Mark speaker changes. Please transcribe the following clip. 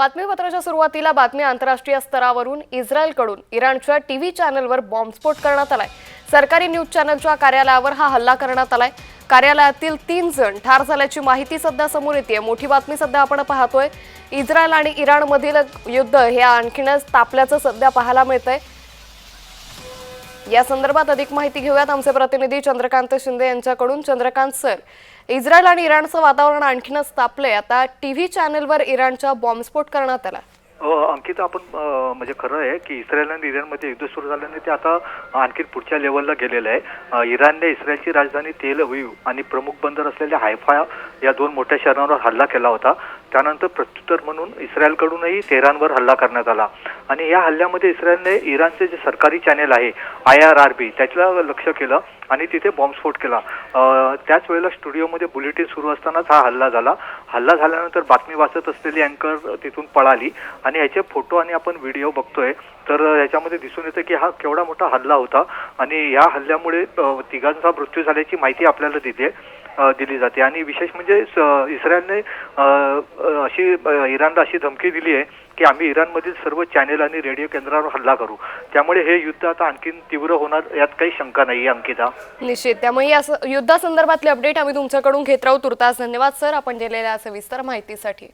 Speaker 1: बातमीपत्राच्या सुरुवातीला बातमी आंतरराष्ट्रीय स्तरावरून इस्रायलकडून इराणच्या टीव्ही चॅनलवर बॉम्बस्फोट करण्यात आलाय। सरकारी न्यूज चॅनलच्या कार्यालयावर हा हल्ला करण्यात आलाय। कार्यालयातील 3 जण ठार झाल्याची माहिती सध्या समोर येते। मोठी बातमी सध्या आपण पाहतोय। इस्रायल आणि इराणमधील युद्ध हे आणखीनच तापल्याचं सध्या पाहायला मिळतंय। या संदर्भात अधिक माहिती घेऊयात आमचे प्रतिनिधी चंद्रकांत शिंदे यांच्याकडून। चंद्रकांत सर, इस्रायल आणि इराणचं वातावरण आणखीनच तापलंय। आता टीव्ही चॅनलवर इराणचा बॉम्बस्फोट करण्यात आला।
Speaker 2: अंकिता, आपण म्हणजे खरं आहे की इस्रायल आणि इराणमध्ये युद्ध सुरू झाल्याने ते आता आणखी पुढच्या लेवलला गेलेलं आहे। इराणने इस्रायलची राजधानी तेल अवीव आणि प्रमुख बंदर असलेल्या हायफा या 2 मोठ्या शहरांवर हल्ला केला होता। त्यानंतर प्रत्युत्तर म्हणून इस्रायलकडूनही तेहरानवर हल्ला करण्यात आला आणि या हल्ल्यामध्ये इस्रायलने इराणचे जे सरकारी चॅनेल आहे IRIB त्याच्याला लक्ष केलं आणि तिथे बॉम्बस्फोट केला। त्याच वेळेला स्टुडिओमध्ये बुलेटिन सुरू असतानाच हा हल्ला झाला। हल्ला झाल्यानंतर बातमी वाचत असलेली अँकर तिथून पळाली आणि याचे फोटो आणि आपण व्हिडिओ बघतोय तर याच्यामध्ये दिसून येतं की हा केवढा मोठा हल्ला होता आणि या हल्ल्यामुळे 3 मृत्यू झाल्याची माहिती आपल्याला दिली जाते। आणि विशेष म्हणजे इस्रायलने इराणला अशी धमकी दिली आहे की आम्ही इराणमधील सर्व चॅनेल आणि रेडिओ केंद्रावर हल्ला करू। त्यामुळे हे युद्ध आता आणखीन तीव्र होणार यात काही शंका नाही अंकिता।
Speaker 1: निश्चित, त्यामुळे या युद्धासंदर्भातले अपडेट आम्ही तुमच्याकडून घेत राहू। तुर्तास धन्यवाद सर, आपण दिलेल्या सविस्तर माहितीसाठी।